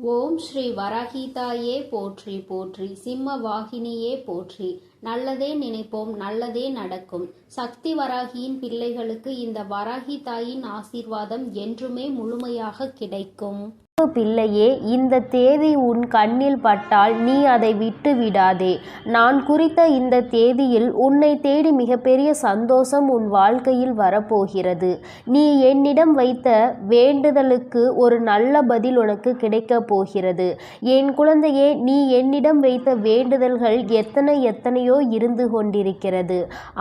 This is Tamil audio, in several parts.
ஓம் ஸ்ரீ வராகிதாயே போற்றி போற்றி, சிம்ம வாகினியே போற்றி. நல்லதே நினைப்போம், நல்லதே நடக்கும். சக்தி வராகியின் பிள்ளைகளுக்கு இந்த வராகி தாயின் ஆசீர்வாதம் என்றுமே முழுமையாக கிடைக்கும். பிள்ளையே, இந்த தேதி உன் கண்ணில் பட்டால் நீ அதை விட்டு விடாதே. நான் குறித்த இந்த தேதியில் உன்னை தேடி மிகப்பெரிய சந்தோஷம் உன் வாழ்க்கையில் வரப்போகிறது. நீ என்னிடம் வைத்த வேண்டுதலுக்கு ஒரு நல்ல பதில் உனக்கு கிடைக்கப் போகிறது. என் குழந்தையே, நீ என்னிடம் வைத்த வேண்டுதல்கள் எத்தனையோ இருந்து கொண்டிருக்கிறது.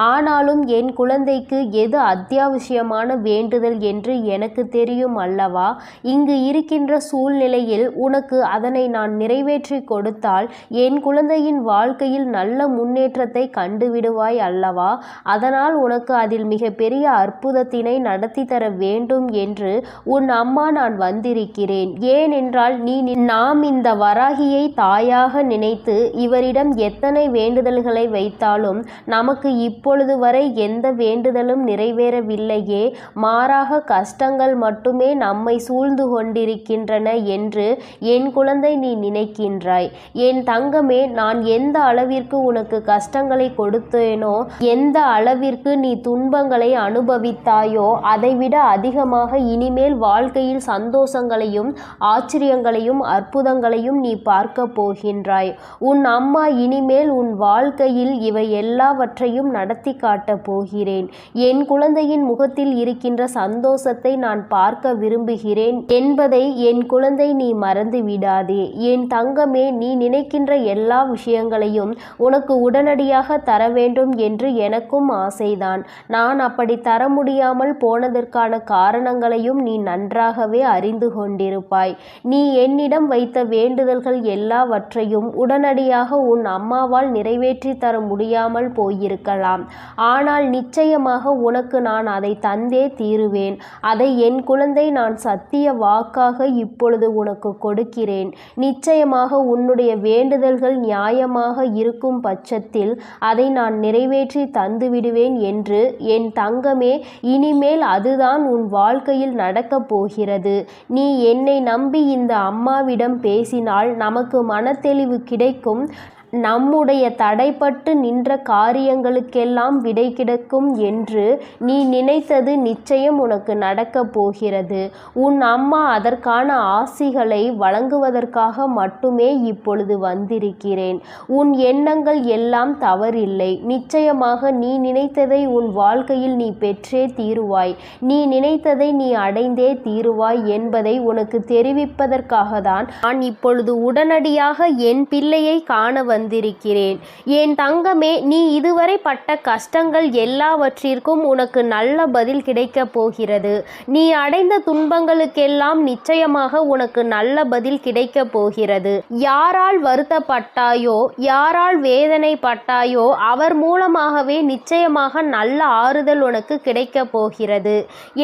ஆனாலும் என் குழந்தைக்கு எது அத்தியாவசியமான வேண்டுதல் என்று எனக்கு தெரியும் அல்லவா? இங்கு இருக்கின்ற சூழ்நிலையில் உனக்கு அதனை நான் நிறைவேற்றி கொடுத்தால் என் குழந்தையின் வாழ்க்கையில் நல்ல முன்னேற்றத்தை கண்டுவிடுவாய் அல்லவா? அதனால் உனக்கு அதில் மிகப்பெரிய அற்புதத்தினை நடத்தி தர வேண்டும் என்று உன் அம்மா நான் வந்திருக்கிறேன். ஏனென்றால் நாம் இந்த வராகியை தாயாக நினைத்து இவரிடம் எத்தனை வேண்டுதல்களை வைத்தாலும் நமக்கு இப்பொழுது வரை எந்த வேண்டுதலும் நிறைவேறவில்லையே. மாறாக கஷ்டங்கள் மட்டுமே நம்மை சூழ்ந்து கொண்டிருக்கின்றன என்று என் குழந்தை நீ நினைக்கின்றாய். என் தங்கமே, நான் எந்த அளவிற்கு உனக்கு கஷ்டங்களை கொடுத்தேனோ, எந்த அளவிற்கு நீ துன்பங்களை அனுபவித்தாயோ, அதைவிட அதிகமாக இனிமேல் வாழ்க்கையில் சந்தோஷங்களையும் ஆச்சரியங்களையும் அற்புதங்களையும் நீ பார்க்க போகின்றாய். உன் அம்மா இனிமேல் உன் வாழ்க்கையில் இவை எல்லாவற்றையும் நடத்தி காட்டப் போகிறேன். என் குழந்தையின் முகத்தில் இருக்கின்ற சந்தோஷத்தை நான் பார்க்க விரும்புகிறேன் என்பதை என் குழந்தை நீ மறந்து விடாதே. என் தங்கமே, நீ நினைக்கின்ற எல்லா விஷயங்களையும் உனக்கு உடனடியாக தர வேண்டும் என்று எனக்கும் ஆசைதான். நான் அப்படி தர முடியாமல் போனதற்கான காரணங்களையும் நீ நன்றாகவே அறிந்து கொண்டிருப்பாய். நீ என்னிடம் வைத்த வேண்டுதல்கள் எல்லாவற்றையும் உடனடியாக உன் அம்மாவால் நிறைவேற்றி தர முடியாமல் போயிருக்கலாம். ஆனால் நிச்சயமாக உனக்கு நான் அதை தந்தே தீருவேன். அதை என் குழந்தை நான் சத்திய வாக்காக இப்பொழுது உனக்கு கொடுக்கிறேன். நிச்சயமாக உன்னுடைய வேண்டுதல்கள் நியாயமாக இருக்கும் பட்சத்தில் அதை நான் நிறைவேற்றி தந்துவிடுவேன் என்று என் தங்கமே, இனிமேல் அதுதான் உன் வாழ்க்கையில் நடக்கப் போகிறது. நீ என்னை நம்பி இந்த அம்மாவிடம் பேசினால் நமக்கு மனத்தெளிவு கிடைக்கும். நம்முடைய தடைப்பட்டு நின்ற காரியங்களுக்கெல்லாம் விடை கிடைக்கும் என்று நீ நினைத்தது நிச்சயம் உனக்கு நடக்கப் போகிறது. உன் அம்மா அதற்கான ஆசிகளை வழங்குவதற்காக மட்டுமே இப்பொழுது வந்திருக்கிறேன். உன் எண்ணங்கள் எல்லாம் தவறில்லை. நிச்சயமாக நீ நினைத்ததை உன் வாழ்க்கையில் நீ பெற்றே தீருவாய். நீ நினைத்ததை நீ அடைந்தே தீருவாய் என்பதை உனக்கு தெரிவிப்பதற்காக தான் நான் இப்பொழுது உடனடியாக என் பிள்ளையை காண வந்திருக்கிறேன். என் தங்கமே, நீ இதுவரை பட்ட கஷ்டங்கள் எல்லாவற்றிற்கும் உனக்கு நல்ல பதில் கிடைக்கப் போகிறது. நீ அடைந்த துன்பங்களுக்கெல்லாம் நிச்சயமாக உனக்கு நல்ல பதில் கிடைக்கப் போகிறது. யாரால் வருத்தப்பட்டாயோ, யாரால் வேதனைப்பட்டாயோ, அவர் மூலமாகவே நிச்சயமாக நல்ல ஆறுதல் உனக்கு கிடைக்கப் போகிறது.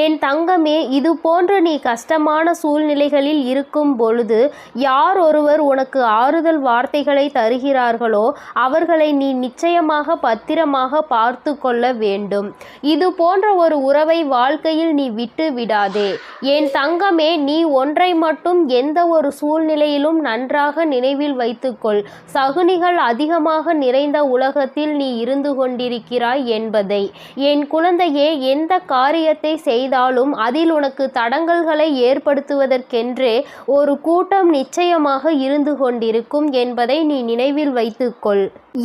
என் தங்கமே, இது போன்று நீ கஷ்டமான சூழ்நிலைகளில் இருக்கும் பொழுது யார் ஒருவர் உனக்கு ஆறுதல் வார்த்தைகளை தருகிறார் அவர்களை நீ நிச்சயமாக பத்திரமாக பார்த்து கொள்ள வேண்டும். இது போன்ற ஒரு உறவை வாழ்க்கையில் நீ விட்டு விடாதே. என் தங்கமே, நீ ஒன்றை மட்டும் எந்த ஒரு சூழ்நிலையிலும் நன்றாக நினைவில் வைத்துக்கொள். சகுனிகள் அதிகமாக நிறைந்த உலகத்தில் நீ இருந்து கொண்டிருக்கிறாய் என்பதை. என் குழந்தையே, எந்த காரியத்தை செய்தாலும் அதில் உனக்கு தடங்கல்களை ஏற்படுத்துவதற்கென்றே ஒரு கூட்டம் நிச்சயமாக இருந்து கொண்டிருக்கும் என்பதை நீ நினைவில் வைத்துக்கொள்.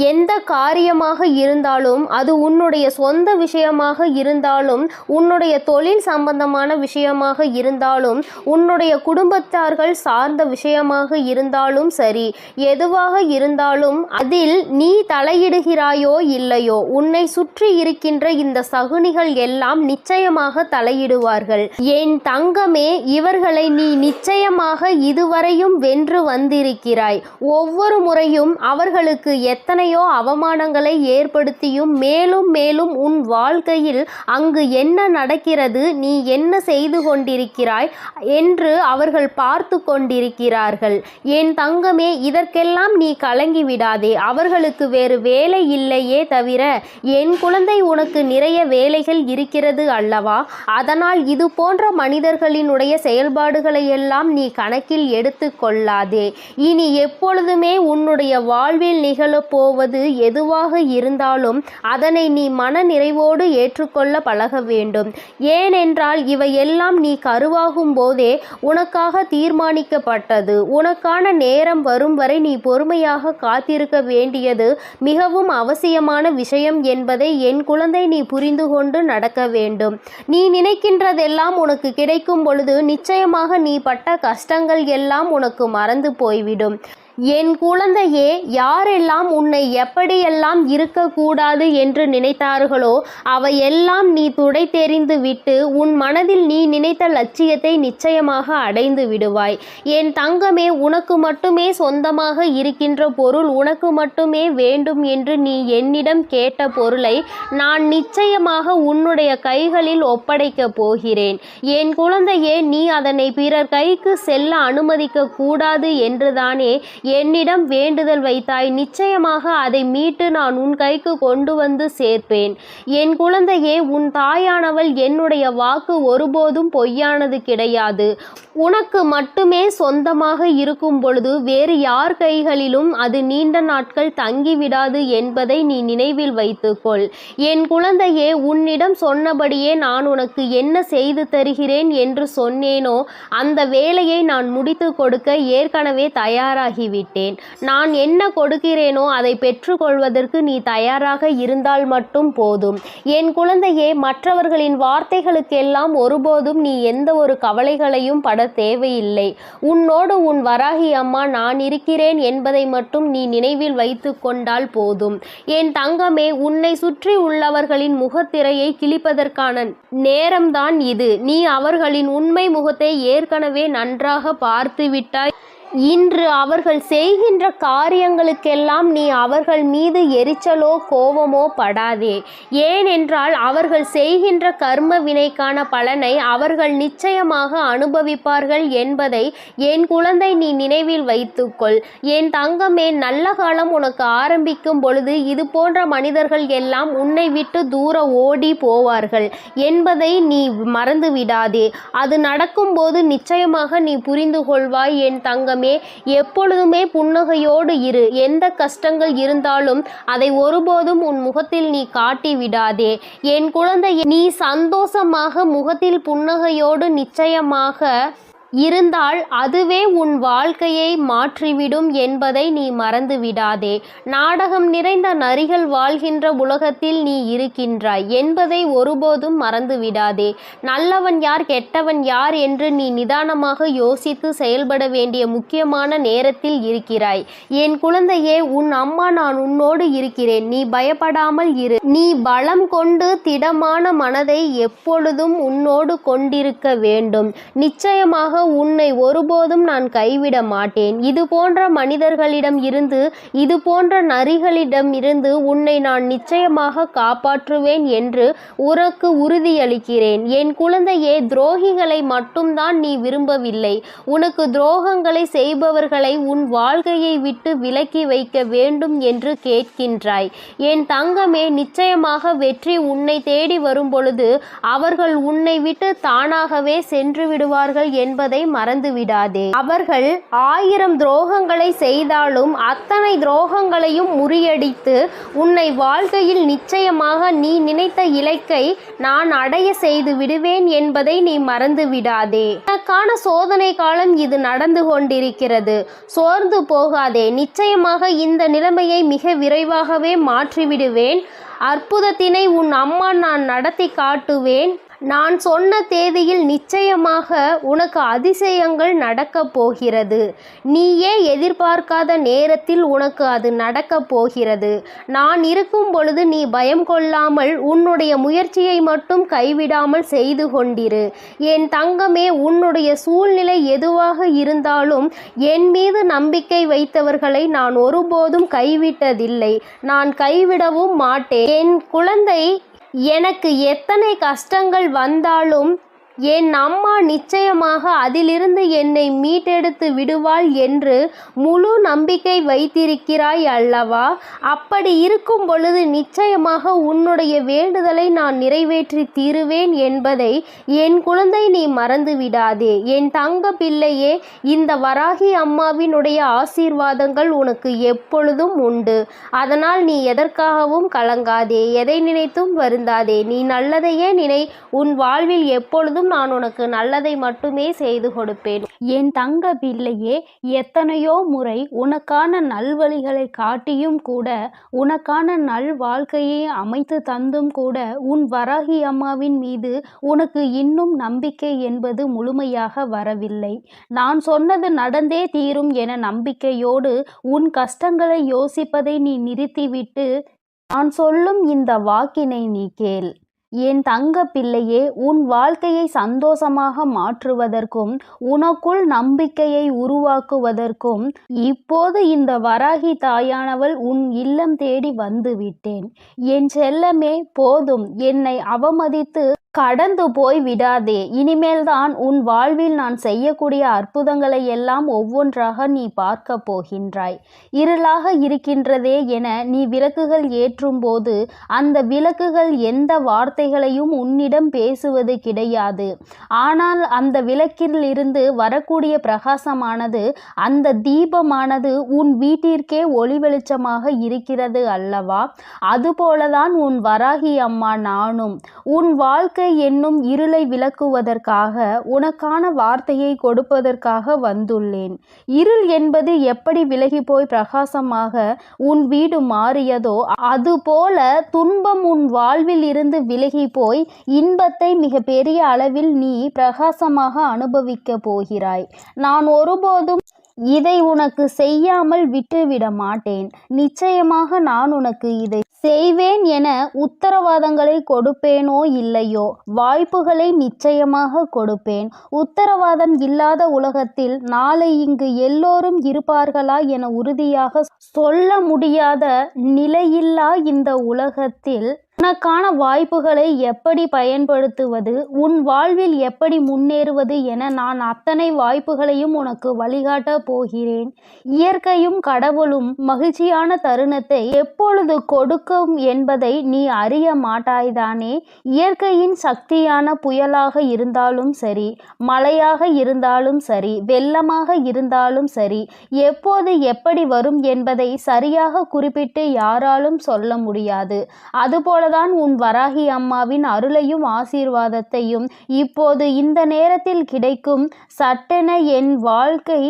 எந்த காரியமாக இருந்தாலும், அது உன்னுடைய சொந்த விஷயமாக இருந்தாலும், உன்னுடைய தொழில் சம்பந்தமான விஷயமாக இருந்தாலும், உன்னுடைய குடும்பத்தார்கள் சார்ந்த விஷயமாக இருந்தாலும் சரி, எதுவாக இருந்தாலும் அதில் நீ தலையிடுகிறாயோ இல்லையோ, உன்னை சுற்றி இருக்கின்ற இந்த சகுனிகள் எல்லாம் நிச்சயமாக தலையிடுவார்கள். என் தங்கமே, இவர்களை நீ நிச்சயமாக இதுவரையும் வென்று வந்திருக்கிறாய். ஒவ்வொரு முறையும் அவர்களுக்கு எத்தனையோ அவமானங்களை ஏற்படுத்தியும் மேலும் மேலும் உன் வாழ்க்கையில் அங்கு என்ன நடக்கிறது, நீ என்ன செய்து கொண்டிருக்கிறாய் என்று அவர்கள் பார்த்து கொண்டிருக்கிறார்கள். என் தங்கமே, இதற்கெல்லாம் நீ கலங்கி விடாதே. அவர்களுக்கு வேறு வேலை இல்லையே தவிர என் குழந்தை உனக்கு நிறைய வேலைகள் இருக்கிறது அல்லவா? அதனால் இது போன்ற மனிதர்களினுடைய செயல்பாடுகளை எல்லாம் நீ கணக்கில் எடுத்து கொள்ளாதே. இனி எப்பொழுதுமே உன்னுடைய வாழ்வில் நிகழப்போவது எதுவாக இருந்தாலும் அதனை நீ மன நிறைவோடு ஏற்றுக்கொள்ள பழக வேண்டும். ஏனென்றால் இவையெல்லாம் நீ கருவாகும் போதே உனக்காக தீர்மானிக்கப்பட்டது. உனக்கான நேரம் வரும் வரை நீ பொறுமையாக காத்திருக்க வேண்டியது மிகவும் அவசியமான விஷயம் என்பதை என் குழந்தை நீ புரிந்து கொண்டு நடக்க வேண்டும். நீ நினைக்கின்றதெல்லாம் உனக்கு கிடைக்கும் பொழுது நிச்சயமாக நீ பட்ட கஷ்டங்கள் எல்லாம் உனக்கு மறந்து போய்விடும். என் குழந்தையே, யாரெல்லாம் உன்னை எப்படியெல்லாம் இருக்கக்கூடாது என்று நினைத்தார்களோ அவையெல்லாம் நீ துடை தெரிந்து விட்டு உன் மனதில் நீ நினைத்த லட்சியத்தை நிச்சயமாக அடைந்து விடுவாய். என் தங்கமே, உனக்கு மட்டுமே சொந்தமாக இருக்கின்ற பொருள், உனக்கு மட்டுமே வேண்டும் என்று நீ என்னிடம் கேட்ட பொருளை நான் நிச்சயமாக உன்னுடைய கைகளில் ஒப்படைக்கப் போகிறேன். என் குழந்தையே, நீ அதனை பிறர் கைக்கு செல்ல அனுமதிக்க கூடாது என்றுதானே என்னிடம் வேண்டுதல் வைத்தாய். நிச்சயமாக அதை மீட்டு நான் உன் கைக்கு கொண்டு வந்து சேர்ப்பேன். என் குழந்தையே, உன் தாயானவள் என்னுடைய வாக்கு ஒருபோதும் பொய்யானது கிடையாது. உனக்கு மட்டுமே சொந்தமாக இருக்கும் பொழுது வேறு யார் கைகளிலும் அது நீண்ட நாட்கள் தங்கிவிடாது என்பதை நீ நினைவில் வைத்துக்கொள். என் குழந்தையே, உன்னிடம் சொன்னபடியே நான் உனக்கு என்ன செய்து தருகிறேன் என்று சொன்னேனோ அந்த வேலையை நான் முடித்து கொடுக்க ஏற்கனவே தயாராகிவிட்டேன். நான் என்ன கொடுக்கிறேனோ அதை பெற்றுக்கொள்வதற்கு நீ தயாராக இருந்தால் மட்டும் போதும். என் குழந்தையே, மற்றவர்களின் வார்த்தைகளுக்கெல்லாம் ஒருபோதும் நீ எந்த ஒரு கவலைகளையும் பட தேவையில்லை. உன்னோடு உன் வராகி அம்மா நான் இருக்கிறேன் என்பதை மட்டும் நீ நினைவில் வைத்து கொண்டால் போதும். என் தங்கமே, உன்னை சுற்றி உள்ளவர்களின் முகத்திரையை கிழிப்பதற்கான நேரம்தான் இது. நீ அவர்களின் உண்மை முகத்தை ஏற்கனவே நன்றாக பார்த்து விட்டாய். இன்று அவர்கள் செய்கின்ற காரியங்களுக்கெல்லாம் நீ அவர்கள் மீது எரிச்சலோ கோபமோ படாதே. ஏனென்றால் அவர்கள் செய்கின்ற கர்ம வினைக்கான பலனை அவர்கள் நிச்சயமாக அனுபவிப்பார்கள் என்பதை என் குழந்தை நீ நினைவில் வைத்துக்கொள். என் தங்கமே, நல்ல காலம் உனக்கு ஆரம்பிக்கும் பொழுது இது போன்ற மனிதர்கள் எல்லாம் உன்னை விட்டு தூர ஓடி போவார்கள் என்பதை நீ மறந்து விடாதே. அது நடக்கும்போது நிச்சயமாக நீ புரிந்து கொள்வாய். என் தங்கமே, எப்பொழுதுமே புன்னகையோடு இரு. எந்த கஷ்டங்கள் இருந்தாலும் அதை ஒருபோதும் உன் முகத்தில் நீ காட்டி விடாதே. என் குழந்தையே, நீ சந்தோஷமாக முகத்தில் புன்னகையோடு நிச்சயமாக இருந்தால் அதுவே உன் வாழ்க்கையை மாற்றிவிடும் என்பதை நீ மறந்து விடாதே. நாடகம் நிறைந்த நரிகள் வாழ்கின்ற உலகத்தில் நீ இருக்கின்றாய் என்பதை ஒருபோதும் மறந்து விடாதே. நல்லவன் யார், கெட்டவன் யார் என்று நீ நிதானமாக யோசித்து செயல்பட வேண்டிய முக்கியமான நேரத்தில் இருக்கிறாய். என் குழந்தையே, உன் அம்மா நான் உன்னோடு இருக்கிறேன். நீ பயப்படாமல் இரு. நீ பலம் கொண்டு திடமான மனதை எப்பொழுதும் உன்னோடு கொண்டிருக்க வேண்டும். நிச்சயமாக உன்னை ஒருபோதும் நான் கைவிட மாட்டேன். இது போன்ற மனிதர்களிடம் இருந்து, இது போன்ற நரிகளிடம் இருந்து உன்னை நான் நிச்சயமாக காப்பாற்றுவேன் என்று உனக்கு உறுதியளிக்கிறேன். என் குழந்தையே, துரோகிகளை மட்டும்தான் நீ விரும்பவில்லை. உனக்கு துரோகங்களை செய்பவர்களை உன் வாழ்க்கையை விட்டு விலக்கி வைக்க வேண்டும் என்று கேட்கின்றாய். என் தங்கமே, நிச்சயமாக வெற்றி உன்னை தேடி வரும் பொழுது அவர்கள் உன்னை விட்டு தானாகவே சென்று விடுவார்கள் என்பதை மறந்து விடாதே. அவர்கள் 1000 துரோகங்களை செய்தாலும் அத்தனை துரோகங்களையும் முறியடித்து உன்னை வாழ்க்கையில் நிச்சயமாக நீ நினைத்த இலக்கை நான் அடைய செய்து விடுவேன் என்பதை நீ மறந்து விடாதே. உனக்கான சோதனை காலம் இது நடந்து கொண்டிருக்கிறது. சோர்ந்து போகாதே. நிச்சயமாக இந்த நிலைமையை மிக விரைவாகவே மாற்றிவிடுவேன். அற்புதத்தினை உன் அம்மா நான் நடத்தி காட்டுவேன். நான் சொன்ன தேதியில் நிச்சயமாக உனக்கு அதிசயங்கள் நடக்கப் போகிறது. நீயே எதிர்பார்க்காத நேரத்தில் உனக்கு அது நடக்கப் போகிறது. நான் இருக்கும் பொழுது நீ பயம் கொள்ளாமல் உன்னுடைய முயற்சியை மட்டும் கைவிடாமல் செய்து கொண்டிரு. என் தங்கமே, உன்னுடைய சூழ்நிலை எதுவாக இருந்தாலும் என் மீது நம்பிக்கை வைத்தவர்களை நான் ஒருபோதும் கைவிட்டதில்லை. நான் கைவிடவும் மாட்டேன். என் குழந்தை, எனக்கு எத்தனை கஷ்டங்கள் வந்தாலும் என் அம்மா நிச்சயமாக அதிலிருந்து என்னை மீட்டெடுத்து விடுவாள் என்று முழு நம்பிக்கை வைத்திருக்கிறாய் அல்லவா? அப்படி இருக்கும் பொழுது நிச்சயமாக உன்னுடைய வேண்டுதலை நான் நிறைவேற்றி தீருவேன் என்பதை என் குழந்தை நீ மறந்து விடாதே. என் தங்க பிள்ளையே, இந்த வராகி அம்மாவினுடைய ஆசீர்வாதங்கள் உனக்கு எப்பொழுதும் உண்டு. அதனால் நீ எதற்காகவும் கலங்காதே, எதை நினைத்தும் வருந்தாதே. நீ நல்லதையே நினை. உன் வாழ்வில் எப்பொழுதும் நான் உனக்கு நல்லதை மட்டுமே செய்து கொடுப்பேன். என் தங்க பிள்ளையே, எத்தனையோ முறை உனக்கான நல்வழிகளை காட்டியும் கூட, உனக்கான நல் வாழ்க்கையை அமைத்து தந்தும் கூட, உன் வராகி அம்மாவின் மீது உனக்கு இன்னும் நம்பிக்கை என்பது முழுமையாக வரவில்லை. நான் சொன்னது நடந்தே தீரும் என நம்பிக்கையோடு உன் கஷ்டங்களை யோசிப்பதை நீ நிறுத்திவிட்டு நான் சொல்லும் இந்த வாக்கினை நீ கேள். என் தங்க பிள்ளையே, உன் வாழ்க்கையை சந்தோஷமாக மாற்றுவதற்கும் உனக்குள் நம்பிக்கையை உருவாக்குவதற்கும் இப்போது இந்த வராகி தாயானவள் உன் இல்லம் தேடி வந்து விட்டேன். என் செல்லமே, போதும், என்னை அவமதித்து கடந்து போய் விடாதே. இனிமேல்தான் உன் வாழ்வில் நான் செய்யக்கூடிய அற்புதங்களை எல்லாம் ஒவ்வொன்றாக நீ பார்க்க போகின்றாய். இருளாக இருக்கின்றதே என நீ விளக்குகள் ஏற்றும் போது அந்த விளக்குகள் எந்த வார்த்தைகளையும் உன்னிடம் பேசுவது கிடையாது. ஆனால் அந்த விளக்கிலிருந்து வரக்கூடிய பிரகாசமானது, அந்த தீபமானது உன் வீட்டிற்கே ஒளி வெளிச்சமாக இருக்கிறது அல்லவா? அதுபோலதான் உன் வராகி அம்மா நானும் உன் வாழ்க்கை என்னும் இருளை விளக்குவதற்காக, உனக்கான வார்த்தையை கொடுப்பதற்காக வந்துள்ளேன். இருள் என்பது எப்படி விலகி போய் பிரகாசமாக உன் வீடு மாறியதோ அதுபோல துன்பம் உன் வாழ்வில் இருந்து விலகி போய் இன்பத்தை மிக பெரிய அளவில் நீ பிரகாசமாக அனுபவிக்க போகிறாய். நான் ஒருபோதும் இதை உனக்கு செய்யாமல் விட்டுவிட மாட்டேன். நிச்சயமாக நான் உனக்கு இதை செய்வேன் என உத்தரவாதங்களை கொடுப்பேனோ இல்லையோ, வாய்ப்புகளை நிச்சயமாக கொடுப்பேன். உத்தரவாதம் இல்லாத உலகத்தில் நாளை இங்கு எல்லோரும் இருப்பார்களா என உறுதியாக சொல்ல முடியாத நிலையில்லா இந்த உலகத்தில் உனக்கான வாய்ப்புகளை எப்படி பயன்படுத்துவது, உன் வாழ்வில் எப்படி முன்னேறுவது என நான் அத்தனை வாய்ப்புகளையும் உனக்கு வழிகாட்ட போகிறேன். இயற்கையும் கடவுளும் மகிழ்ச்சியான தருணத்தை எப்பொழுது கொடுக்கும் என்பதை நீ அறிய மாட்டாய்தானே? இயற்கையின் சக்தியான புயலாக இருந்தாலும் சரி, மழையாக இருந்தாலும் சரி, வெள்ளமாக இருந்தாலும் சரி, எப்போது எப்படி வரும் என்பதை சரியாக குறிப்பிட்டு யாராலும் சொல்ல முடியாது. அதுபோல தான் உன் வராகி அம்மாவின் அருளையும் ஆசீர்வாதத்தையும் இப்போது இந்த நேரத்தில் கிடைக்கும். சட்டென என் வாழ்க்கை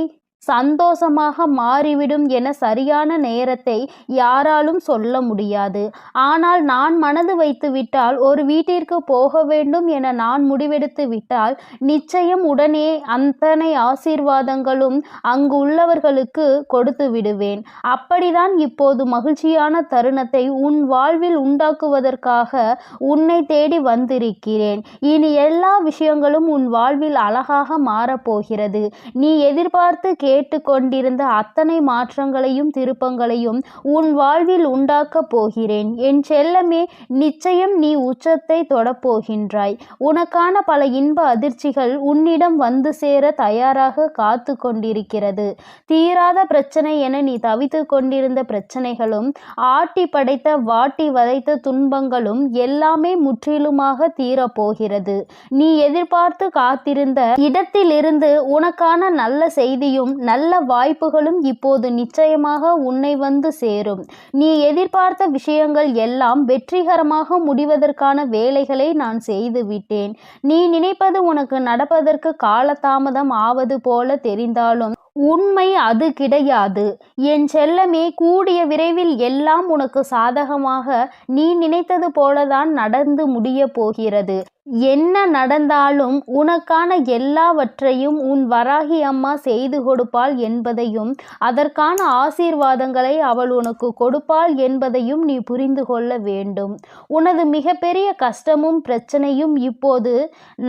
சந்தோஷமாக மாறிவிடும் என சரியான நேரத்தை யாராலும் சொல்ல முடியாது. ஆனால் நான் மனது வைத்து விட்டால், ஒரு வீட்டிற்கு போக வேண்டும் என நான் முடிவெடுத்து விட்டால் நிச்சயம் உடனே அத்தனை ஆசீர்வாதங்களும் அங்கு உள்ளவர்களுக்கு கொடுத்து விடுவேன். அப்படிதான் இப்போது மகிழ்ச்சியான தருணத்தை உன் வாழ்வில் உண்டாக்குவதற்காக உன்னை தேடி வந்திருக்கிறேன். இனி எல்லா விஷயங்களும் உன் வாழ்வில் அழகாக மாறப்போகிறது. நீ எதிர்பார்த்து கேட்டுக்கொண்டிருந்த அத்தனை மாற்றங்களையும் திருப்பங்களையும் உன் வாழ்வில் உண்டாக்கப் போகிறேன். என் செல்லமே, நிச்சயம் நீ உச்சத்தை தொடப்போகின்றாய். உனக்கான பல இன்ப அதிர்ச்சிகள் உன்னிடம் வந்து சேர தயாராக காத்து கொண்டிருக்கிறது. தீராத பிரச்சனை என நீ தவித்து கொண்டிருந்த பிரச்சனைகளும், ஆட்டி படைத்த வாட்டி வதைத்த துன்பங்களும் எல்லாமே முற்றிலுமாக தீரப்போகிறது. நீ எதிர்பார்த்து காத்திருந்த இடத்திலிருந்து உனக்கான நல்ல செய்தியும் நல்ல வாய்ப்புகளும் இப்போது நிச்சயமாக உன்னை வந்து சேரும். நீ எதிர்பார்த்த விஷயங்கள் எல்லாம் வெற்றிகரமாக முடிவதற்கான வேலைகளை நான் செய்து விட்டேன். நீ நினைப்பது உனக்கு நடப்பதற்கு காலதாமதம் ஆவது போல தெரிந்தாலும் உண்மை அது கிடையாது. என் செல்லமே, கூடிய விரைவில் எல்லாம் உனக்கு சாதகமாக நீ நினைத்தது போலதான் நடந்து முடிய போகிறது. என்ன நடந்தாலும் உனக்கான எல்லாவற்றையும் உன் வராகி அம்மா செய்து கொடுப்பாள் என்பதையும் அதற்கான ஆசீர்வாதங்களை அவள் உனக்கு கொடுப்பாள் என்பதையும் நீ புரிந்து கொள்ள வேண்டும். உனது மிகப்பெரிய கஷ்டமும் பிரச்சனையும் இப்போது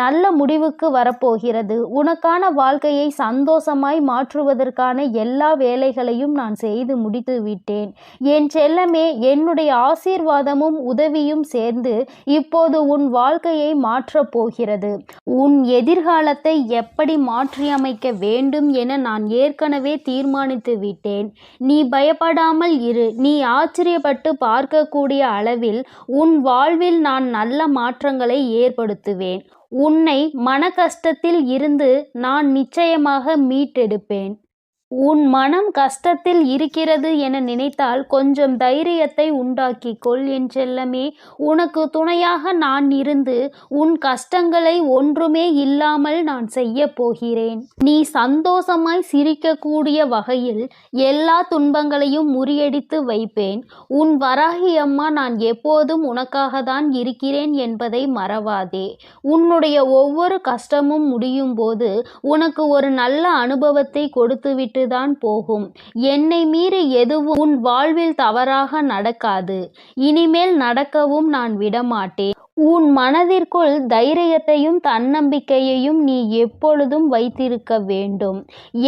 நல்ல முடிவுக்கு வரப்போகிறது. உனக்கான வாழ்க்கையை சந்தோஷமாய் மாற்றுவதற்கான எல்லா வேலைகளையும் நான் செய்து முடித்து விட்டேன். என் செல்லமே, என்னுடைய ஆசீர்வாதமும் உதவியும் சேர்ந்து இப்போது உன் வாழ்க்கையை மாற்றப் போகிறது. உன் எதிர்காலத்தை எப்படி மாற்றியமைக்க வேண்டும் என நான் ஏற்கனவே தீர்மானித்து விட்டேன். நீ பயப்படாமல் இரு. நீ ஆச்சரியப்பட்டு பார்க்கக்கூடிய அளவில் உன் வாழ்வில் நான் நல்ல மாற்றங்களை ஏற்படுத்துவேன். உன்னை மன கஷ்டத்தில் இருந்து நான் நிச்சயமாக மீட்டெடுப்பேன். உன் மனம் கஷ்டத்தில் இருக்கிறது என நினைத்தால் கொஞ்சம் தைரியத்தை உண்டாக்கிக்கொள் என் செல்லமே. உனக்கு துணையாக நான் இருந்து உன் கஷ்டங்களை ஒன்றுமே இல்லாமல் நான் செய்ய போகிறேன். நீ சந்தோஷமாய் சிரிக்கக்கூடிய வகையில் எல்லா துன்பங்களையும் முறியடித்து வைப்பேன். உன் வராகி அம்மா நான் எப்போதும் உனக்காக தான் இருக்கிறேன் என்பதை மறவாதே. உன்னுடைய ஒவ்வொரு கஷ்டமும் முடியும் போது உனக்கு ஒரு நல்ல அனுபவத்தை கொடுத்துவிட்டு தான் போகும். என்னை மீறி எதுவும் உன் வாழ்வில் தவறாக நடக்காது. இனிமேல் நடக்கவும் நான் விடமாட்டேன். உன் மனதிற்குள் தைரியத்தையும் தன்னம்பிக்கையையும் நீ எப்பொழுதும் வைத்திருக்க வேண்டும்.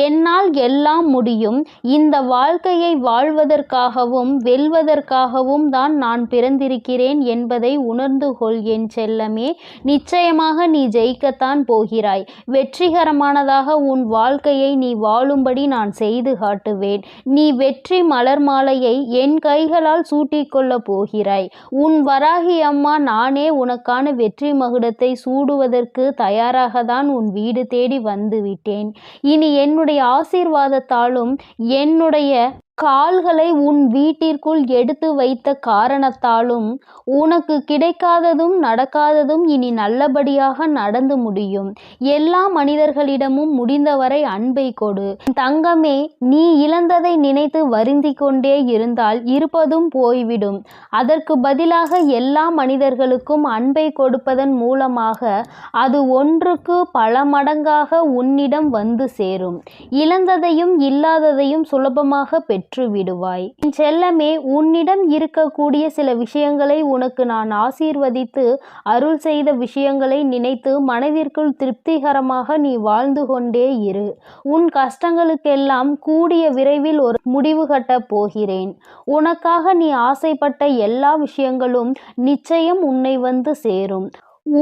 என்னால் எல்லாம் முடியும். இந்த வாழ்க்கையை வாழ்வதற்காகவும் வெல்வதற்காகவும் தான் நான் பிறந்திருக்கிறேன் என்பதை உணர்ந்து கொள் என் செல்லமே. நிச்சயமாக நீ ஜெயிக்கத்தான் போகிறாய். வெற்றிகரமானதாக உன் வாழ்க்கையை நீ வாழும்படி நான் செய்து காட்டுவேன். நீ வெற்றி மலர் மாலையை என் கைகளால் சூட்டிக்கொள்ளப் போகிறாய். உன் வராகி அம்மா நானே உனக்கான வெற்றி மகுடத்தை சூடுவதற்கு தயாராக தான் உன் வீடு தேடி வந்து விட்டேன். இனி என்னுடைய ஆசீர்வாதத்தாலும் என்னுடைய கால்களை உன் வீட்டிற்குள் எடுத்து வைத்த காரணத்தாலும் உனக்கு கிடைக்காததும் நடக்காததும் இனி நல்லபடியாக நடந்து முடியும். எல்லா மனிதர்களிடமும் முடிந்தவரை அன்பை கொடு. தங்கமே, நீ இழந்ததை நினைத்து வருந்தி கொண்டே இருந்தால் இருப்பதும் போய்விடும். அதற்கு பதிலாக எல்லா மனிதர்களுக்கும் அன்பை கொடுப்பதன் மூலமாக அது ஒன்றுக்கு பல மடங்காக உன்னிடம் வந்து சேரும். இழந்ததையும் இல்லாததையும் சுலபமாக பெற்று விடுவாய். என் செல்லமே, உன்னிடம் இருக்கக்கூடிய சில விஷயங்களை உனக்கு நான் ஆசீர்வதித்து அருள் செய்த விஷயங்களை நினைத்து மனதிற்குள் திருப்திகரமாக நீ வாழ்ந்து கொண்டே இரு. உன் கஷ்டங்களுக்கெல்லாம் கூடிய விரைவில் ஒரு முடிவு கட்டப் போகிறேன். உனக்காக நீ ஆசைப்பட்ட எல்லா விஷயங்களும் நிச்சயம் உன்னை வந்து சேரும்.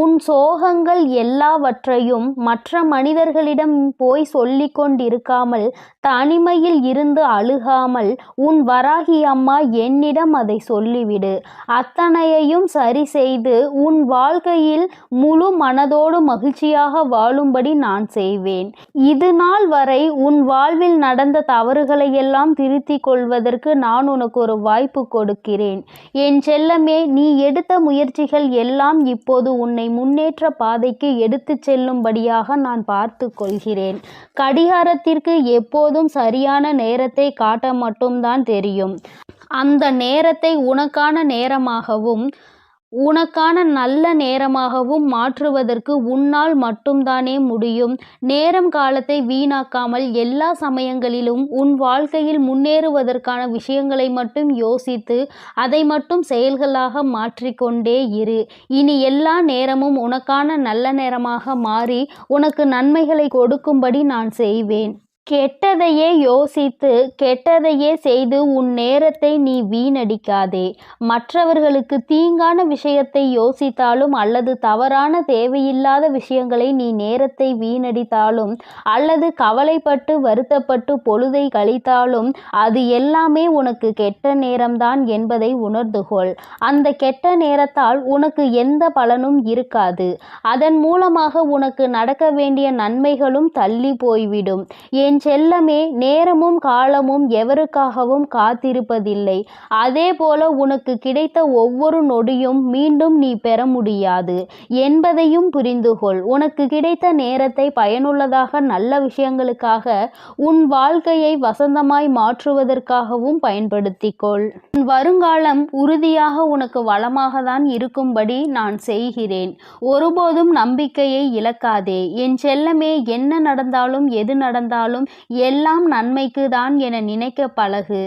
உன் சோகங்கள் எல்லாவற்றையும் மற்ற மனிதர்களிடம் போய் சொல்லிக் கொண்டிருக்காமல் தனிமையில் இருந்து அழுகாமல் உன் வராகி அம்மா என்னிடம் அதை சொல்லிவிடு. அத்தனையையும் சரி செய்து உன் வாழ்க்கையில் முழு மனதோடு மகிழ்ச்சியாக வாழும்படி நான் செய்வேன். இது நாள் வரை உன் வாழ்வில் நடந்த தவறுகளை எல்லாம் திருத்திக் கொள்வதற்கு நான் உனக்கு ஒரு வாய்ப்பு கொடுக்கிறேன். என் செல்லமே, நீ எடுத்த முயற்சிகள் எல்லாம் இப்போது உன்னை முன்னேற்ற பாதைக்கு எடுத்துச் செல்லும்படியாக நான் பார்த்து கொள்கிறேன். கடிகாரத்திற்கு எப்போதும் சரியான நேரத்தை காட்ட மட்டும்தான் தெரியும். அந்த நேரத்தை உனக்கான நேரமாகவும் உனக்கான நல்ல நேரமாகவும் மாற்றுவதற்கு உன்னால் மட்டும்தானே முடியும். நேரம் காலத்தை வீணாக்காமல் எல்லா சமயங்களிலும் உன் வாழ்க்கையில் முன்னேறுவதற்கான விஷயங்களை மட்டும் யோசித்து அதை மட்டும் செயல்களாக மாற்றிக்கொண்டே இரு. இனி எல்லா நேரமும் உனக்கான நல்ல நேரமாக மாறி உனக்கு நன்மைகளை கொடுக்கும்படி நான் செய்வேன். கெட்டதையே யோசித்து கெட்டதையே செய்து உன் நேரத்தை நீ வீணடிக்காதே. மற்றவர்களுக்கு தீங்கான விஷயத்தை யோசித்தாலும் அல்லது தவறான தேவையில்லாத விஷயங்களை நீ நேரத்தை வீணடித்தாலும் அல்லது கவலைப்பட்டு வருத்தப்பட்டு பொழுதை கழித்தாலும் அது எல்லாமே உனக்கு கெட்ட நேரம்தான் என்பதை உணர்ந்து கொள். அந்த கெட்ட நேரத்தால் உனக்கு எந்த பலனும் இருக்காது. அதன் மூலமாக உனக்கு நடக்க வேண்டிய நன்மைகளும் தள்ளி போய்விடும். என் என் செல்லமே, நேரமும் காலமும் எவருக்காகவும் காத்திருப்பதில்லை. அதே போல உனக்கு கிடைத்த ஒவ்வொரு நொடியும் மீண்டும் நீ பெற முடியாது என்பதையும் புரிந்துகொள். உனக்கு கிடைத்த நேரத்தை பயனுள்ளதாக, நல்ல விஷயங்களுக்காக, உன் வாழ்க்கையை வசந்தமாய் மாற்றுவதற்காகவும் பயன்படுத்திக்கொள். உன் வருங்காலம் உறுதியாக உனக்கு வளமாக தான் இருக்கும்படி நான் செய்கிறேன். ஒருபோதும் நம்பிக்கையை இழக்காதே என் செல்லமே. என்ன நடந்தாலும் எது நடந்தாலும் எல்லாம் நன்மைக்கு தான் என நினைக்க பழகு.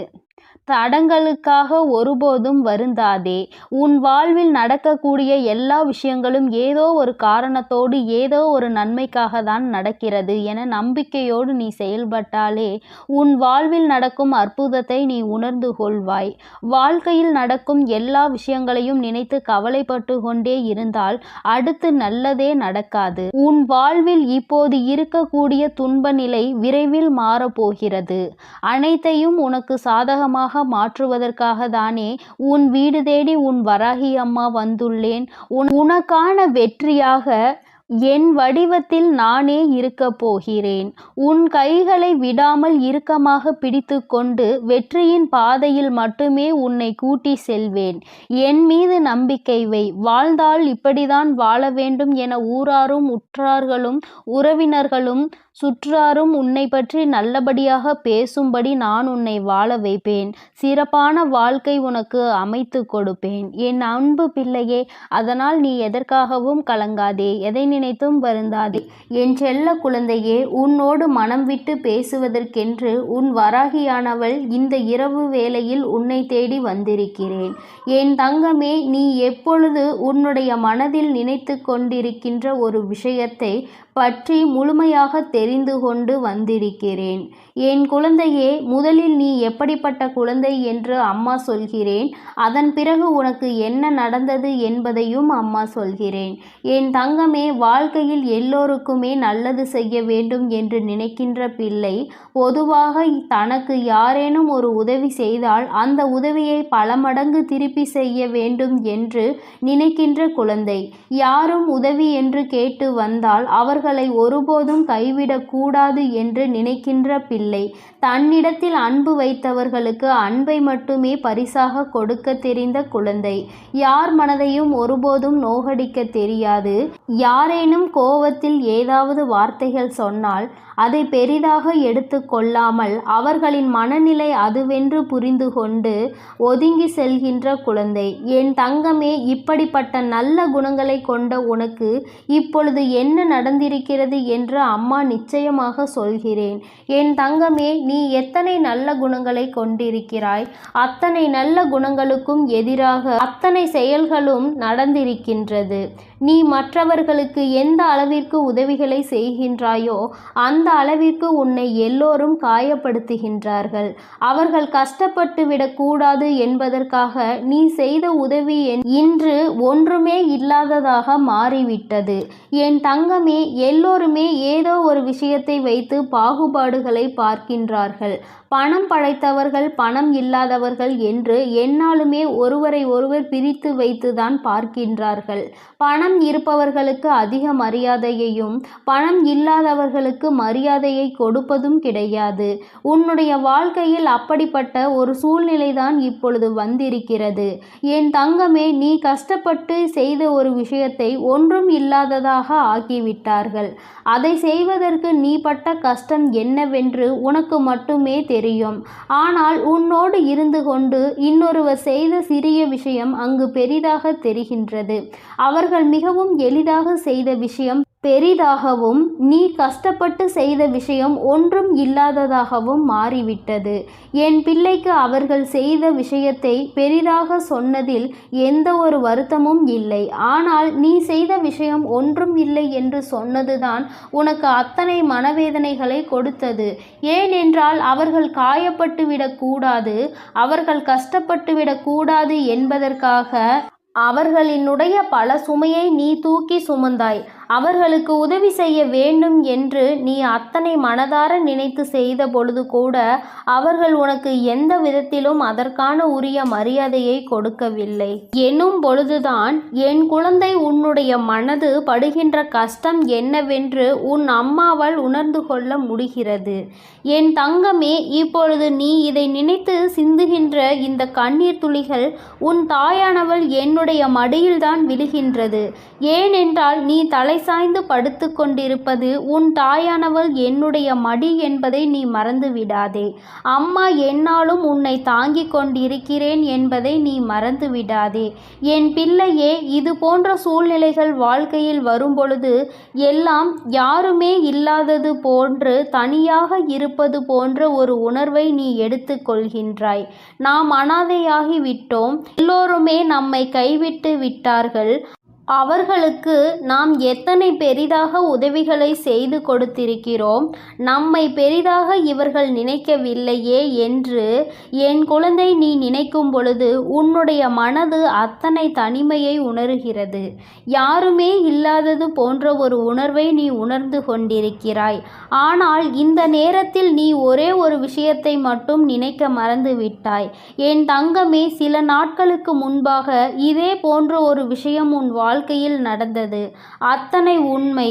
தடங்களுக்காக ஒருபோதும் வருந்தாதே. உன் வாழ்வில் நடக்கக்கூடிய எல்லா விஷயங்களும் ஏதோ ஒரு காரணத்தோடு, ஏதோ ஒரு நன்மைக்காக தான் நடக்கிறது என நம்பிக்கையோடு நீ செயல்பட்டாலே உன் வாழ்வில் நடக்கும் அற்புதத்தை நீ உணர்ந்து கொள்வாய். வாழ்க்கையில் நடக்கும் எல்லா விஷயங்களையும் நினைத்து கவலைப்பட்டு கொண்டே இருந்தால் அடுத்து நல்லதே நடக்காது. உன் வாழ்வில் இப்போது இருக்கக்கூடிய துன்ப நிலை விரைவில் மாறப்போகிறது. அனைத்தையும் உனக்கு சாதகமாக மாற்றுவதற்காக தானே உன் வீடு தேடி உன் வராகி அம்மா வந்துள்ளேன். உனக்கான வெற்றியாக என் வடிவத்தில் நானே இருக்கப் போகிறேன். உன் கைகளை விடாமல் இறுக்கமாக பிடித்து கொண்டு வெற்றியின் பாதையில் மட்டுமே உன்னை கூட்டி செல்வேன். என் மீது நம்பிக்கை வை. வாழ்ந்தால் இப்படிதான் வாழ வேண்டும் என ஊராரும் உற்றார்களும் உறவினர்களும் சுற்றாரும் உன்னை பற்றி நல்லபடியாக பேசும்படி நான் உன்னை வாழ வைப்பேன். சிறப்பான வாழ்க்கை உனக்கு அமைத்து கொடுப்பேன் என் அன்பு பிள்ளையே. அதனால் நீ எதற்காகவும் கலங்காதே, எதை நினைத்தும் வருந்தாதே. என் செல்ல குழந்தையே, உன்னோடு மனம் விட்டு பேசுவதற்கென்று உன் வராகியானவள் இந்த இரவு வேளையில் உன்னை தேடி வந்திருக்கிறேன். என் தங்கமே, நீ எப்பொழுது உன்னுடைய மனதில் நினைத்து கொண்டிருக்கின்ற ஒரு விஷயத்தை பற்றி முழுமையாக தெரிந்து கொண்டு வந்திருக்கிறேன். என் குழந்தையே, முதலில் நீ எப்படிப்பட்ட குழந்தை என்று அம்மா சொல்கிறேன். அதன் பிறகு உனக்கு என்ன நடந்தது என்பதையும் அம்மா சொல்கிறேன். என் தங்கமே, வாழ்க்கையில் எல்லோருக்குமே நல்லது செய்ய வேண்டும் என்று நினைக்கின்ற பிள்ளை பொதுவாக தனக்கு யாரேனும் ஒரு உதவி செய்தால் அந்த உதவியை பல மடங்கு திருப்பி செய்ய வேண்டும் என்று நினைக்கின்ற குழந்தை. யாரும் உதவி என்று கேட்டு வந்தால் அவர்களை ஒருபோதும் கைவிடக்கூடாது என்று நினைக்கின்ற பிள்ளை. தன்னிடத்தில் அன்பு வைத்தவர்களுக்கு அன்பை மட்டுமே பரிசாக கொடுக்க தெரிந்த குழந்தை. யார் மனதையும் ஒருபோதும் நோகடிக்க தெரியாது. யாரேனும் கோபத்தில் ஏதாவது வார்த்தைகள் சொன்னால் அதை பெரிதாக எடுத்து கொள்ளாமல் அவர்களின் மனநிலை அதுவென்று புரிந்து கொண்டு ஒதுங்கி செல்கின்ற குழந்தை. என் தங்கமே, இப்படிப்பட்ட நல்ல குணங்களை கொண்ட உனக்கு இப்பொழுது என்ன நடந்திருக்கிறது என்று அம்மா நிச்சயமாக சொல்கிறேன். என் தங்கமே, நீ எத்தனை நல்ல குணங்களை கொண்டிருக்கிறாய். அத்தனை நல்ல குணங்களுக்கும் எதிராக அத்தனை செயல்களும் நடந்திருக்கின்றது. நீ மற்றவர்களுக்கு எந்த அளவிற்கு உதவிகளை செய்கின்றாயோ அந்த அளவிற்கு உன்னை எல்லோரும் காயப்படுத்துகின்றார்கள். அவர்கள் கஷ்டப்பட்டு விடக்கூடாது என்பதற்காக நீ செய்த உதவி இன்று ஒன்றுமே இல்லாததாக மாறிவிட்டது. என் தங்கமே, எல்லோருமே ஏதோ ஒரு விஷயத்தை வைத்து பாகுபாடுகளை பார்க்கின்றார்கள். பணம் படைத்தவர்கள், பணம் இல்லாதவர்கள் என்று எந்நாளுமே ஒருவரை ஒருவர் பிரித்து வைத்துதான் பார்க்கின்றார்கள். பணம் இருப்பவர்களுக்கு அதிக மரியாதையையும் பணம் இல்லாதவர்களுக்கு மரியாதையை கொடுப்பதும் கிடையாது. உன்னுடைய வாழ்க்கையில் அப்படிப்பட்ட ஒரு சூழ்நிலைதான் இப்பொழுது வந்திருக்கிறது. என் தங்கமே, நீ கஷ்டப்பட்டு செய்த ஒரு விஷயத்தை ஒன்றும் இல்லாததாக ஆக்கிவிட்டார்கள். அதை செய்வதற்கு நீ பட்ட கஷ்டம் என்னவென்று உனக்கு மட்டுமே தெரியும். ஆனால் உன்னோடு இருந்து கொண்டு இன்னொருவர் செய்த சிறிய விஷயம் அங்கு பெரிதாக தெரிகின்றது. அவர்கள் மிகவும் எளிதாக செய்த விஷயம் பெரிதாகவும் நீ கஷ்டப்பட்டு செய்த விஷயம் ஒன்றும் இல்லாததாகவும் மாறிவிட்டது. என் பிள்ளைக்கு அவர்கள் செய்த விஷயத்தை பெரிதாக சொன்னதில் எந்த ஒரு வருத்தமும் இல்லை. ஆனால் நீ செய்த விஷயம் ஒன்றும் இல்லை என்று சொன்னதுதான் உனக்கு அத்தனை மனவேதனைகளை கொடுத்தது. ஏனென்றால் அவர்கள் காயப்பட்டு விடக்கூடாது, அவர்கள் கஷ்டப்பட்டு விடக்கூடாது என்பதற்காக அவர்களினுடைய பல சுமையை நீ தூக்கி சுமந்தாய். அவர்களுக்கு உதவி செய்ய வேண்டும் என்று நீ அத்தனை மனதார நினைத்து செய்த பொழுது கூட அவர்கள் உனக்கு எந்த விதத்திலும் அதற்கான உரிய மரியாதையை கொடுக்கவில்லை எனும் பொழுதுதான் என் குழந்தை உன்னுடைய மனது படுகின்ற கஷ்டம் என்னவென்று உன் அம்மாவால் உணர்ந்து கொள்ள முடிகிறது. என் தங்கமே, இப்பொழுது நீ இதை நினைத்து சிந்துகின்ற இந்த கண்ணீர் துளிகள் உன் தாயானவள் என்னுடைய மடியில்தான் விழுகின்றது. ஏனென்றால் நீ தலை சாய்ந்து படுத்து கொண்டிருப்பது உன் தாயானவள் என்னுடைய மடி என்பதை நீ மறந்து விடாதே. அம்மா என்னாலும் உன்னை தாங்கிக் கொண்டிருக்கிறேன் என்பதை நீ மறந்து விடாதே. என் பிள்ளையே, இது போன்ற சூழ்நிலைகள் வாழ்க்கையில் வரும்பொழுது எல்லாம் யாருமே இல்லாதது போன்று தனியாக இருப்பது போன்ற ஒரு உணர்வை நீ எடுத்து கொள்கின்றாய். நாம் அனாதையாகி விட்டோம், எல்லோருமே நம்மை கைவிட்டு விட்டார்கள், அவர்களுக்கு நாம் எத்தனை பெரிதாக உதவிகளை செய்து கொடுத்திருக்கிறோம், நம்மை பெரிதாக இவர்கள் நினைக்கவில்லையே என்று என் குழந்தை நீ நினைக்கும் பொழுது உன்னுடைய மனது அத்தனை தனிமையை உணர்கிறது. யாருமே இல்லாதது போன்ற ஒரு உணர்வை நீ உணர்ந்து கொண்டிருக்கிறாய். ஆனால் இந்த நேரத்தில் நீ ஒரே ஒரு விஷயத்தை மட்டும் நினைக்க மறந்து விட்டாய். என் தங்கமே, சில நாட்களுக்கு முன்பாக இதே போன்ற ஒரு விஷயம் உன் வாழ்க்கையில் நடந்தது. அத்தனை உண்மை.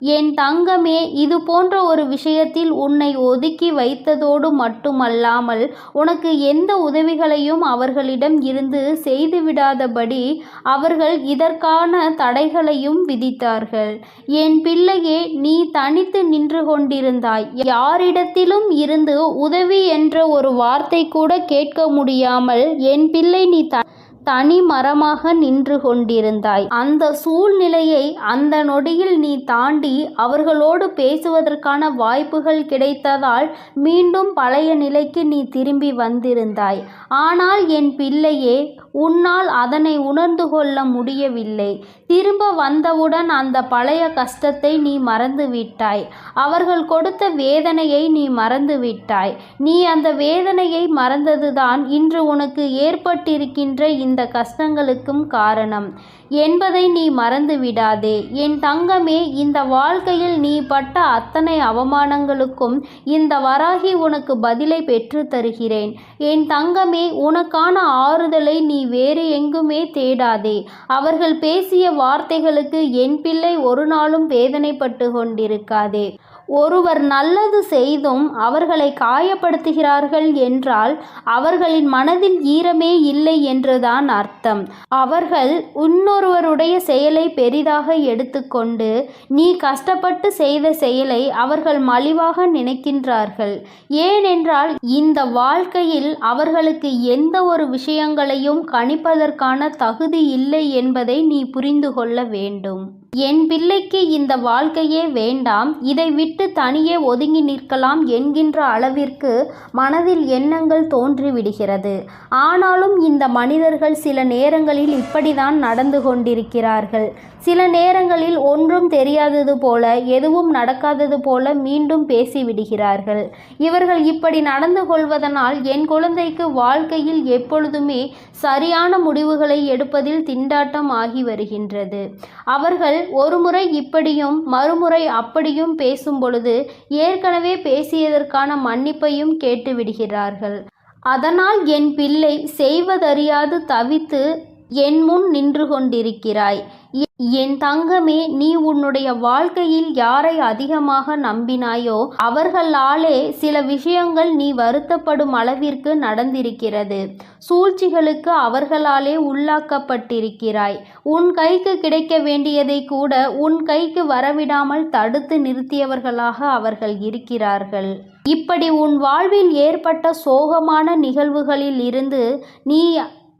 என் தங்கமே, இது போன்ற ஒரு விஷயத்தில் உன்னை ஒதுக்கி வைத்ததோடு மட்டுமல்லாமல் உனக்கு எந்த உதவிகளையும் அவர்களிடம் இருந்து செய்துவிடாதபடி அவர்கள் இதற்கான தடைகளையும் விதித்தார்கள். என் பிள்ளையே, நீ தனித்து நின்று கொண்டிருந்தாய். யாரிடத்திலும் இருந்து உதவி என்ற ஒரு வார்த்தை கூட கேட்க முடியாமல் என் பிள்ளை நீ தனி மரமாக நின்று கொண்டிருந்தாய். அந்த சூழ்நிலையை அந்த நொடியில் நீ தாண்டி அவர்களோடு பேசுவதற்கான வாய்ப்புகள் கிடைத்ததால் மீண்டும் பழைய நிலைக்கு நீ திரும்பி வந்திருந்தாய். ஆனால் என் பிள்ளையே, உன்னால் அதனை உணர்ந்து கொள்ள முடியவில்லை. திரும்ப வந்தவுடன் அந்த பழைய கஷ்டத்தை நீ மறந்து விட்டாய். அவர்கள் கொடுத்த வேதனையை நீ மறந்து விட்டாய். நீ அந்த வேதனையை மறந்ததுதான் இன்று உனக்கு ஏற்பட்டிருக்கின்ற இந்த கஷ்டங்களுக்கும் காரணம் என்பதை நீ மறந்து விடாதே. என் தங்கமே, இந்த வாழ்க்கையில் நீ பட்ட அத்தனை அவமானங்களுக்கும் இந்த வராகி உனக்கு பதிலை பெற்று தருகிறேன். என் தங்கமே, உனக்கான ஆறுதலை நீ வேறு எங்குமே தேடாதே. அவர்கள் பேசிய வார்த்தைகளுக்கு என் பிள்ளை ஒரு நாளும் வேதனைப்பட்டு கொண்டிருக்காதே. ஒருவர் நல்லது செய்தும் அவர்களை காயப்படுத்துகிறார்கள் என்றால் அவர்களின் மனதில் ஈரமே இல்லை என்றுதான் அர்த்தம். அவர்கள் இன்னொருவருடைய செயலை பெரிதாக எடுத்துக்கொண்டு நீ கஷ்டப்பட்டு செய்த செயலை அவர்கள் மலிவாக நினைக்கின்றார்கள். ஏனென்றால் இந்த வாழ்க்கையில் அவர்களுக்கு எந்த ஒரு விஷயங்களையும் கணிப்பதற்கான தகுதி இல்லை என்பதை நீ புரிந்து கொள்ள வேண்டும். என் பிள்ளைக்கு இந்த வாழ்க்கையே வேண்டாம், இதை விட்டு தனியே ஒதுங்கி நிற்கலாம் என்கின்ற அளவிற்கு மனதில் எண்ணங்கள் தோன்றிவிடுகிறது. ஆனாலும் இந்த மனிதர்கள் சில நேரங்களில் இப்படிதான் நடந்து கொண்டிருக்கிறார்கள். சில நேரங்களில் ஒன்றும் தெரியாதது போல, எதுவும் நடக்காதது போல மீண்டும் பேசிவிடுகிறார்கள். இவர்கள் இப்படி நடந்து கொள்வதனால் என் குழந்தைக்கு வாழ்க்கையில் எப்பொழுதுமே சரியான முடிவுகளை எடுப்பதில் திண்டாட்டம் ஆகி வருகின்றது. அவர்கள் ஒருமுறை இப்படியும் மறுமுறை அப்படியும் பேசும் பொழுது ஏற்கனவே பேசியதற்கான மன்னிப்பையும் கேட்டுவிடுகிறார்கள். அதனால் என் பிள்ளை செய்வதறியாது தவித்து என் முன் நின்று கொண்டிருக்கிறாய். என் தங்கமே, நீ உன்னுடைய வாழ்க்கையில் யாரை அதிகமாக நம்பினாயோ அவர்களாலே சில விஷயங்கள் நீ வருத்தப்படும் அளவிற்கு நடந்திருக்கிறது. சூழ்ச்சிகளுக்கு அவர்களாலே உள்ளாக்கப்பட்டிருக்கிறாய். உன் கைக்கு கிடைக்க வேண்டியதை கூட உன் கைக்கு வரவிடாமல் தடுத்து நிறுத்தியவர்களாக அவர்கள் இருக்கிறார்கள். இப்படி உன் வாழ்வில் ஏற்பட்ட சோகமான நிகழ்வுகளில் இருந்து நீ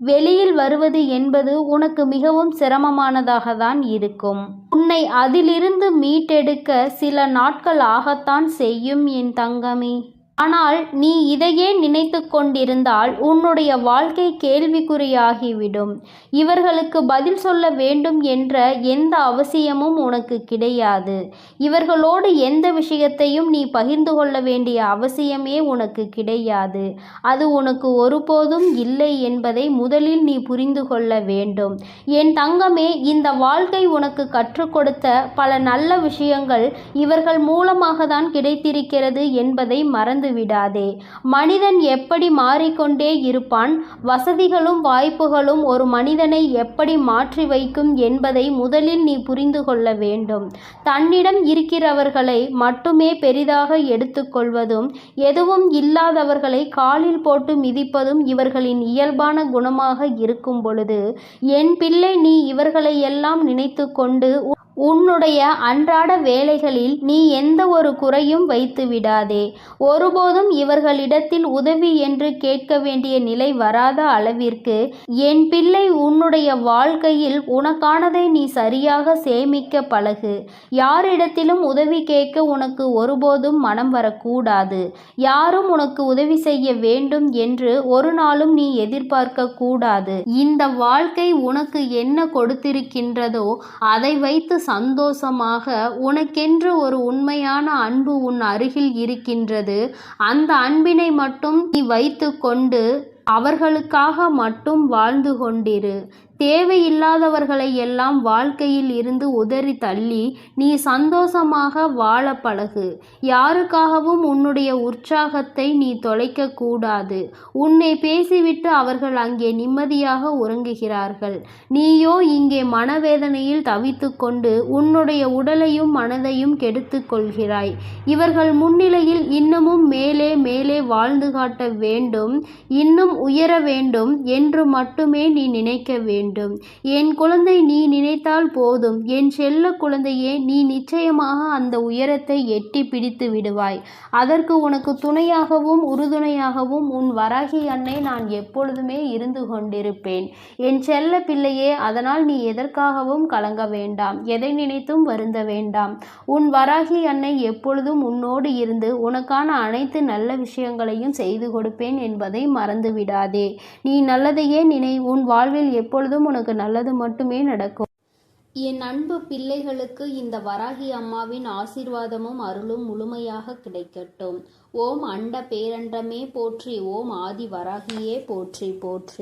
வெளியில் வருவது என்பது உனக்கு மிகவும் சிரமமானதாக தான் இருக்கும். உன்னை அதிலிருந்து மீட்டெடுக்க சில நாட்கள் ஆகத்தான் செய்யும் என் தங்கமே. ஆனால் நீ இதையே நினைத்து கொண்டிருந்தால் உன்னுடைய வாழ்க்கை கேள்விக்குறியாகிவிடும். இவர்களுக்கு பதில் சொல்ல வேண்டும் என்ற எந்த அவசியமும் உனக்கு கிடையாது. இவர்களோடு எந்த விஷயத்தையும் நீ பகிர்ந்து கொள்ள வேண்டிய அவசியமே உனக்கு கிடையாது. அது உனக்கு ஒருபோதும் இல்லை என்பதை முதலில் நீ புரிந்து கொள்ள வேண்டும். என் தங்கமே, இந்த வாழ்க்கை உனக்கு கற்றுக் கொடுத்த பல நல்ல விஷயங்கள் இவர்கள் மூலமாக தான் கிடைத்திருக்கிறது என்பதை மறந்து விடாதே. மனிதன் எப்படி மாறிக்கொண்டே இருப்பான், வசதிகளும் வாய்ப்புகளும் ஒரு மனிதனை எப்படி மாற்றி வைக்கும் என்பதை முதலில் நீ புரிந்து கொள்ள வேண்டும். தன்னிடம் இருக்கிறவர்களை மட்டுமே பெரிதாக எடுத்துக்கொள்வதும் எதுவும் இல்லாதவர்களை காலில் போட்டு மிதிப்பதும் இவர்களின் இயல்பான குணமாக இருக்கும் பொழுது, என் பிள்ளை, நீ இவர்களை எல்லாம் நினைத்து கொண்டு உன்னுடைய அன்றாட வேலைகளில் நீ எந்த ஒரு குறையும் வைத்து விடாதே. ஒருபோதும் இவர்களிடத்தில் உதவி என்று கேட்க வேண்டிய நிலை வராத அளவிற்கு என் பிள்ளை, உன்னுடைய வாழ்க்கையில் உனக்கானதை நீ சரியாக சேமிக்க பழகு. யாரிடத்திலும் உதவி கேட்க உனக்கு ஒருபோதும் மனம் வரக்கூடாது. யாரும் உனக்கு உதவி செய்ய வேண்டும் என்று ஒரு நாளும் நீ எதிர்பார்க்க கூடாது. இந்த வாழ்க்கை உனக்கு என்ன கொடுத்திருக்கின்றதோ அதை வைத்து சந்தோஷமாக, உனக்கென்று ஒரு உண்மையான அன்பு உன் அருகில் இருக்கின்றது. அந்த அன்பினை மட்டும் நீ வைத்து கொண்டு அவர்களுக்காக மட்டும் வாழ்ந்து கொண்டிரு. தேவையில்லாதவர்களை எல்லாம் வாழ்க்கையில் இருந்து உதறி தள்ளி நீ சந்தோஷமாக வாழ பழகு. யாருக்காகவும் உன்னுடைய உற்சாகத்தை நீ தொலைக்க கூடாது. உன்னை பேசிவிட்டு அவர்கள் அங்கே நிம்மதியாக உறங்குகிறார்கள். நீயோ இங்கே மனவேதனையில் தவித்து கொண்டு உன்னுடைய உடலையும் மனதையும் கெடுத்து கொள்கிறாய். இவர்கள் முன்னிலையில் இன்னமும் மேலே மேலே வாழ்ந்து காட்ட வேண்டும், இன்னும் உயர வேண்டும் என்று மட்டுமே நீ நினைக்க வேண்டும். என் குழந்தை, நீ நினைத்தால் போதும். என் செல்ல குழந்தையே, நீ நிச்சயமாக அந்த உயரத்தை எட்டி பிடித்து விடுவாய். அதற்கு உனக்கு துணையாகவும் உறுதுணையாகவும் உன் வராகி அன்னை நான் எப்பொழுதுமே இருந்து கொண்டிருப்பேன். என் செல்ல பிள்ளையே, அதனால் நீ எதற்காகவும் கலங்க வேண்டாம், எதை நினைத்தும் வருந்த வேண்டாம். உன் வராகி அன்னை எப்பொழுதும் உன்னோடு இருந்து உனக்கான அனைத்து நல்ல விஷயங்களையும் செய்து கொடுப்பேன் என்பதை மறந்து விடாதே. நீ நல்லதையே நினை. உன் வாழ்வில் எப்பொழுதும் உனக்கு நல்லது மட்டுமே நடக்கும். என் அன்பு பிள்ளைகளுக்கு இந்த வராகி அம்மாவின் ஆசீர்வாதமும் அருளும் முழுமையாக கிடைக்கட்டும். ஓம் அண்ட பேரண்டமே போற்றி. ஓம் ஆதி வராகியே போற்றி போற்றி.